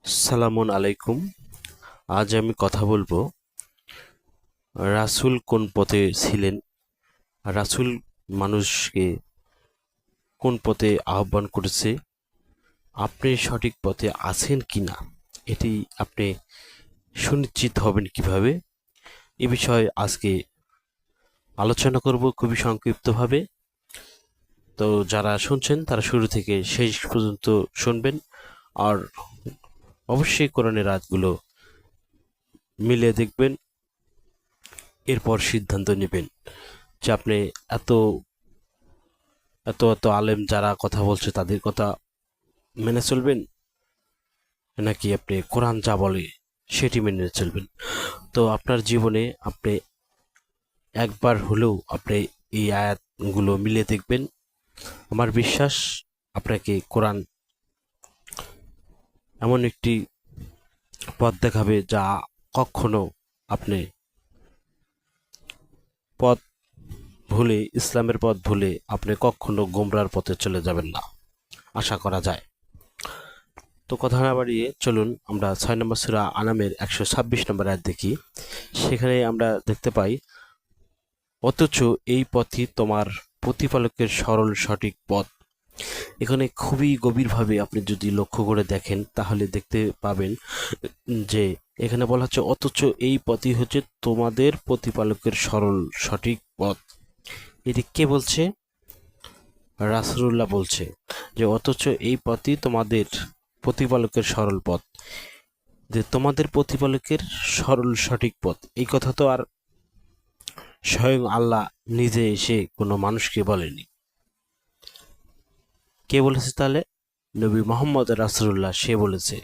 সালামুন আলাইকুম। আজ আমি কথা বলবো রাসূল কোন পথে ছিলেন, রাসূল মানুষকে কোন পথে আহ্বান করেছে, আপনি সঠিক পথে আছেন কিনা এটি আপনি সুনিশ্চিত হবেন কিভাবে, এ বিষয়ে আজকে আলোচনা করব খুবই সংক্ষিপ্তভাবে। তো যারা শুনছেন তারা শুরু থেকে শেষ পর্যন্ত শুনবেন, আর অবশ্যই কোরআনের আয়াতগুলো মিলিয়ে দেখবেন, এরপর সিদ্ধান্ত নেবেন যে আপনি এত এত এত আলেম যারা কথা বলছে তাদের কথা মেনে চলবেন, নাকি আপনি কোরআন যা বলে সেটি মেনে চলবেন। তো আপনার জীবনে আপনি একবার হলেও আপনি এই আয়াতগুলো মিলিয়ে দেখবেন। আমার বিশ্বাস আপনাকে কোরআন এমন একটি পথ দেখাবে যা কখনো আপনি পথ ভুলে, ইসলামের পথ ভুলে আপনি কখনো গোমরার পথে চলে যাবেন না, আশা করা যায়। তো কথা না বাড়িয়ে চলুন আমরা 6 নম্বর সূরা আনামের 126 নম্বর আয়াত দেখি। সেখানে আমরা দেখতে পাই, অথচ এই পথই তোমার প্রতিপালকের সরল সঠিক পথ। এখানে খুবই গভীরভাবে আপনি যদি লক্ষ্য করে দেখেন তাহলে দেখতে পাবেন যে এখানে বলা হচ্ছে অথচ এই পথই হচ্ছে তোমাদের প্রতিপালকের সরল সঠিক পথ। এটি কে বলছে? রাসূলুল্লাহ বলছে যে অথচ এই পথই তোমাদের প্রতিপালকের সরল পথ, যে তোমাদের প্রতিপালকের সরল সঠিক পথ। এই কথা তো আর স্বয়ং আল্লাহ নিজে এসে কোনো মানুষকে বলেনি। কে বলেছে তাহলে? নবী মোহাম্মদ রাসূলুল্লাহ সে বলেছে।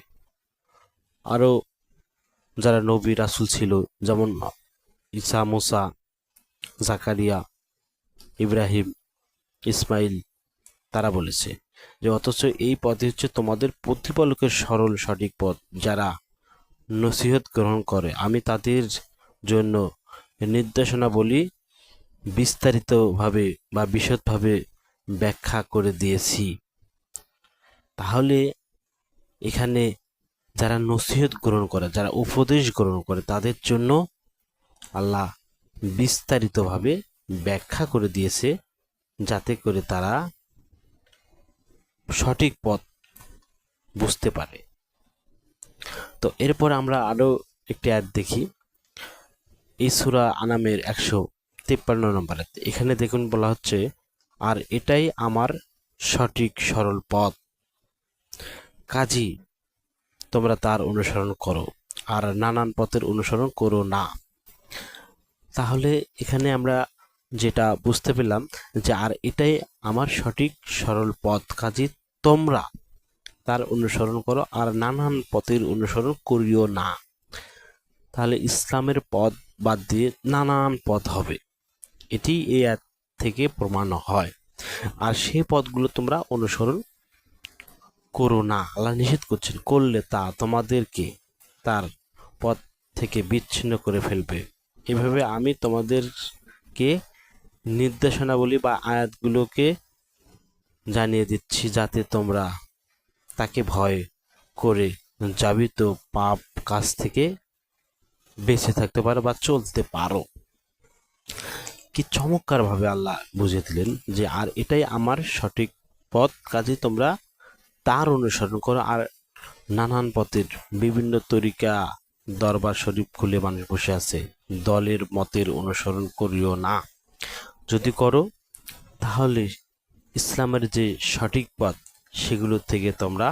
আরও যারা নবী রাসূল ছিল, যেমন ঈসা, মুসা, জাকারিয়া, ইব্রাহিম, ইসমাইল, তারা বলেছে যে অথচ এই পথই হচ্ছে তোমাদের প্রতিপালকের সরল সঠিক পথ। যারা নসিহত গ্রহণ করে আমি তাদের জন্য নির্দেশনাবলী বিস্তারিতভাবে বা বিশদভাবে ব্যাখ্যা করে দিয়েছি। তাহলে এখানে যারা নসিহত গ্রহণ করে, যারা উপদেশ গ্রহণ করে, তাদের জন্য আল্লাহ বিস্তারিতভাবে ব্যাখ্যা করে দিয়েছে, যাতে করে তারা সঠিক পথ বুঝতে পারে। তো এরপর আমরা আরও একটি আয়াত দেখি, এই সূরা আনামের 153 নম্বর আয়াত। এখানে দেখুন বলা হচ্ছে, আর এটাই আমার সঠিক সরল পথ, কাজী তোমরা তার অনুসরণ করো আর নানান পথের অনুসরণ করো না। তাহলে এখানে আমরা যেটা বুঝতে পেলাম যে আর এটাই আমার সঠিক সরল পথ, কাজী তোমরা তার অনুসরণ করো আর নানান পথের অনুসরণ করিও না। তাহলে ইসলামের পথ বাদ দিয়ে নানান পথ হবে, এটি এই আয়াত থেকে প্রমাণ হয়। আর সেই পথগুলো তোমরা অনুসরণ করো না, আল্লাহ নিষেধ করছেন, করলে তা তোমাদেরকে তার পথ থেকে বিচ্ছিন্ন করে ফেলবে। এভাবে আমি তোমাদেরকে নির্দেশনাবলী বা আয়াতগুলোকে জানিয়ে দিচ্ছি, যাতে তোমরা তাকে ভয় করে যাবিত পাপ কাজ থেকে বেঁচে থাকতে পারো বা চলতে পারো। কি চমৎকারভাবে আল্লাহ বুঝিয়ে দিলেন যে আর এটাই আমার সঠিক পথ, কাজে তোমরা তার অনুসরণ করো আর নানান পথের বিভিন্ন তরিকা, দরবার শরীফ খুলে মানুষ বসে আছে, দলের মতের অনুসরণ করিও না। যদি করো তাহলে ইসলামের যে সঠিক পথ সেগুলো থেকে তোমরা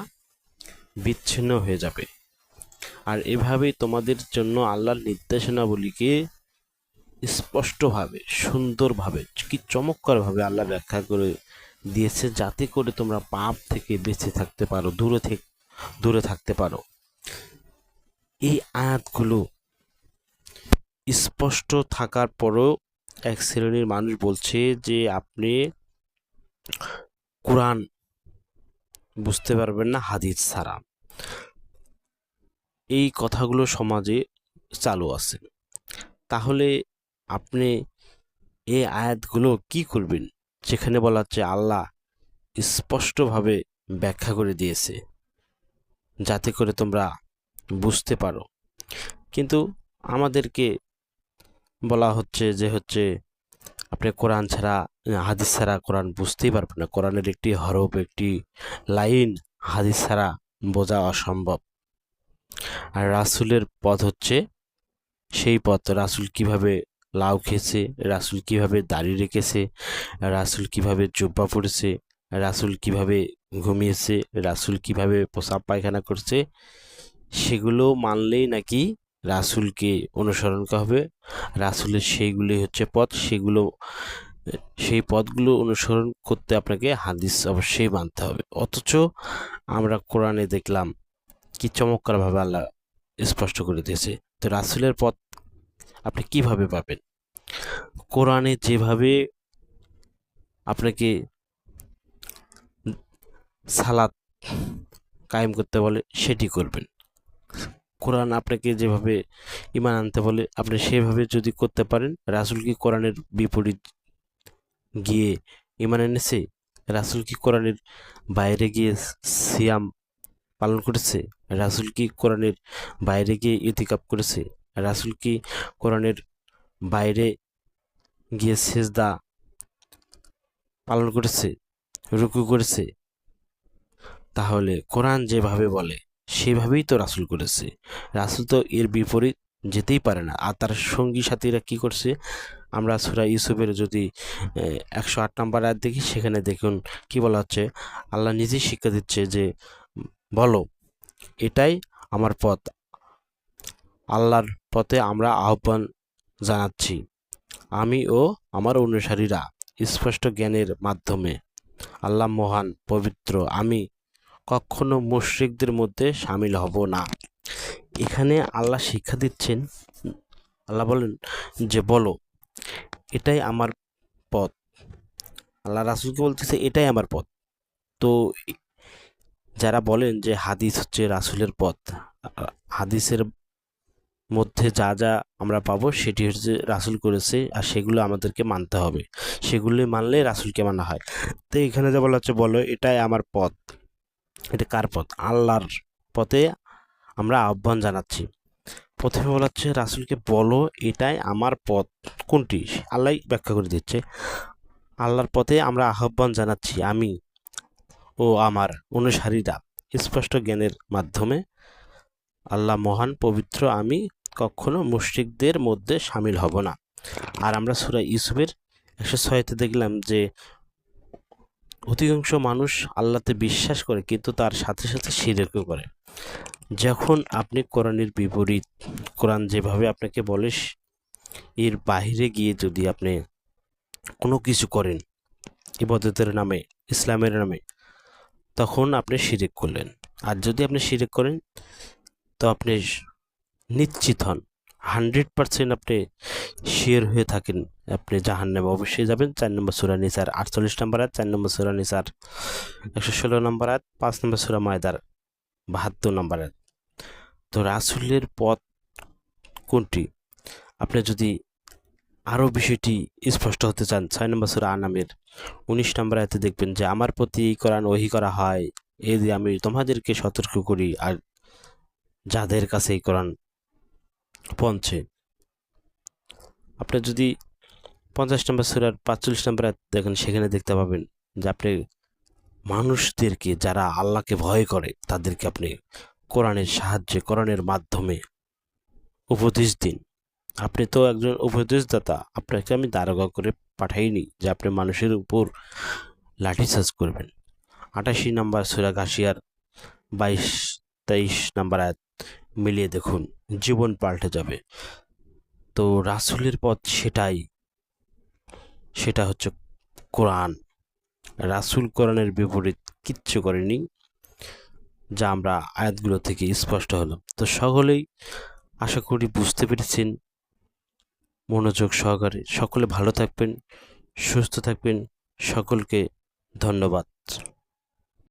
বিচ্ছিন্ন হয়ে যাবে। আর এভাবেই তোমাদের জন্য আল্লাহর নির্দেশনাবলীকে স্পষ্টভাবে, সুন্দরভাবে, কি চমৎকারভাবে আল্লাহ ব্যাখ্যা করে দিয়েছে, যাতে করে তোমরা পাপ থেকে বেঁচে থাকতে পারো, দূরে থাকতে পারো। এই আয়াতগুলো স্পষ্ট থাকার পরও এক শ্রেণীর মানুষ বলছে যে আপনি কোরআন বুঝতে পারবেন না হাদিস ছাড়া। এই কথাগুলো সমাজে চালু আছে। তাহলে আপনি এই আয়াতগুলো কি করবেন, যেখানে বলা হচ্ছে আল্লাহ স্পষ্টভাবে ব্যাখ্যা করে দিয়েছে যাতে করে তোমরা বুঝতে পারো। কিন্তু আমাদেরকে বলা হচ্ছে যে আপনি কোরআন ছাড়া, হাদিস ছাড়া কোরআন বুঝতেই পারবেন না। কোরআনের একটি হরফ, একটি লাইন হাদিস ছাড়া বোঝা অসম্ভব। আর রাসূলের পথ হচ্ছে সেই পথ। রাসূল কিভাবে লাউ খেয়েছে, রাসূল কিভাবে দাড়ি রেখেছে, রাসূল কিভাবে জুব্বা পরেছে, রাসূল কিভাবে ঘুমিয়েছে, রাসূল কিভাবে পেশাব পায়খানা করছে, সেগুলো মানলেই নাকি রাসূলকে অনুসরণ করা হবে। রাসূলের সেইগুলি হচ্ছে পথ, সেই পথগুলো অনুসরণ করতে আপনাকে হাদিস অবশ্যই মানতে হবে। অথচ আমরা কোরআনে দেখলাম কি চমৎকারভাবে আল্লাহ স্পষ্ট করে দিয়েছে। তো রাসূলের পথ আপনি কিভাবে পাবেন? কোরআনে যেভাবে আপনাকে সালাত কায়েম করতে বলে সেটি করবেন। কোরআন আপনাকে যেভাবে ঈমান আনতে বলে আপনি সেভাবে যদি করতে পারেন। রাসূল কি কোরআনের বিপরীত গিয়ে ঈমান এনেছে? রাসূল কি কোরআনের বাইরে গিয়ে সিয়াম পালন করেছে? রাসূল কি কোরআনের বাইরে গিয়ে ইতিকাফ করেছে? রাসূল কি কোরআনের বাইরে গিয়ে সেজদা পালন করেছে, রুকু করেছে? তাহলে কোরআন যেভাবে বলে সেভাবেই তো রাসূল করেছে। রাসূল তো এর বিপরীত যেতেই পারে না। আর তার সঙ্গী সাথীরা কি করছে? আমরা সূরা ইউসুফের যদি 108 নম্বর আয়াত দেখি, সেখানে দেখুন কি বলা হচ্ছে। আল্লাহ নিজেই শিক্ষা দিচ্ছে যে বলো এটাই আমার পথ, আল্লাহর পথে আমরা আহ্বান জানাচ্ছি, আমি ও আমার অনুসারীরা স্পষ্ট জ্ঞানের মাধ্যমে। আল্লাহ মহান পবিত্র, আমি কখনো মুশরিকদের মধ্যে শামিল হব না। এখানে আল্লাহ শিক্ষা দিচ্ছেন, আল্লাহ বলেন যে বলো এটাই আমার পথ। আল্লাহ রাসূলকে বলতেছে এটাই আমার পথ। তো যারা বলেন যে হাদিস হচ্ছে রাসূলের পথ, হাদিসের মধ্যে যা যা আমরা পাবো সেটি হচ্ছে রাসূল করেছে, আর সেগুলো আমাদেরকে মানতে হবে। সেগুলি মানলে রাসূলকে মানা হয়। তো এখানে যা বলা হচ্ছে বলো এটাই আমার পথ, এটা কার পথ? আল্লাহর পথে আমরা আহ্বান জানাচ্ছি। প্রথমে বলা হচ্ছে রাসূলকে বলো এটাই আমার পথ। কোনটি? আল্লাহই ব্যাখ্যা করে দিচ্ছে। আল্লাহর পথে আমরা আহ্বান জানাচ্ছি, আমি ও আমার অনুসারীরা স্পষ্ট জ্ঞানের মাধ্যমে। আল্লাহ মহান পবিত্র, আমি কখনো মুশরিকদের মধ্যে শামিল হব না। আর আমরা সূরা ইউসুফের 106-তে দেখলাম যে অধিকাংশ মানুষ আল্লাহতে বিশ্বাস করে কিন্তু তার সাথে সাথে শিরকও করে। যখন আপনি কোরআনের বিপরীত, কোরআন যেভাবে আপনাকে বলে এর বাইরে গিয়ে যদি আপনি কোনো কিছু করেন ইবাদতের নামে, ইসলামের নামে, তখন আপনি শিরক করলেন। আর যদি আপনি শিরক করেন তো আপনি নিশ্চিত হন, 100% আপনি শিওর হয়ে থাকেন আপনি জাহান্নামে অবশ্যই যাবেন। 4 নম্বর সূরা নিসার 48 নম্বর আয়াত, 4 নম্বর সূরা নিসার 116 নম্বর আয়াত, 5 নম্বর সূরা মায়দার 72 নম্বর আয়াত। তো রাসূলের পথ কোনটি? আপনি যদি আরও বিষয়টি স্পষ্ট হতে চান, 6 নম্বর সূরা আনামের 19 নম্বর আয়াতে দেখবেন যে আমার প্রতি এই কোরআন ওহী করা হয় এই যে আমি তোমাদেরকে সতর্ক করি, আর যাদের কাছে এই কোরআন পৌঁছে। আপনি যদি 50 নম্বর সূরার 45 নম্বর আয়াত দেখেন, সেখানে দেখতে পাবেন যে আপনি মানুষদেরকে, যারা আল্লাহকে ভয় করে, তাদেরকে আপনি কোরআনের সাহায্যে, কোরআনের মাধ্যমে উপদেশ দিন। আপনি তো একজন উপদেশদাতা, আপনাকে আমি দারোগা করে পাঠাইনি যে আপনি মানুষের উপর লাঠিচার্জ করবেন। 88 নম্বর সূরা গাশিয়ার 22-23 নম্বর আয়াত মিলিয়ে দেখুন, জীবন পাল্টে যাবে। তো রাসূলের পথ সেটা হচ্ছে কোরআন। রাসূল কোরআনের বিপরীত কিচ্ছু করেনি, যা আমরা আয়াতগুলো থেকে স্পষ্ট হলো। তো সকলেই আশা করি বুঝতে পেরেছেন মনোযোগ সহকারে। সকলে ভালো থাকবেন, সুস্থ থাকবেন। সকলকে ধন্যবাদ।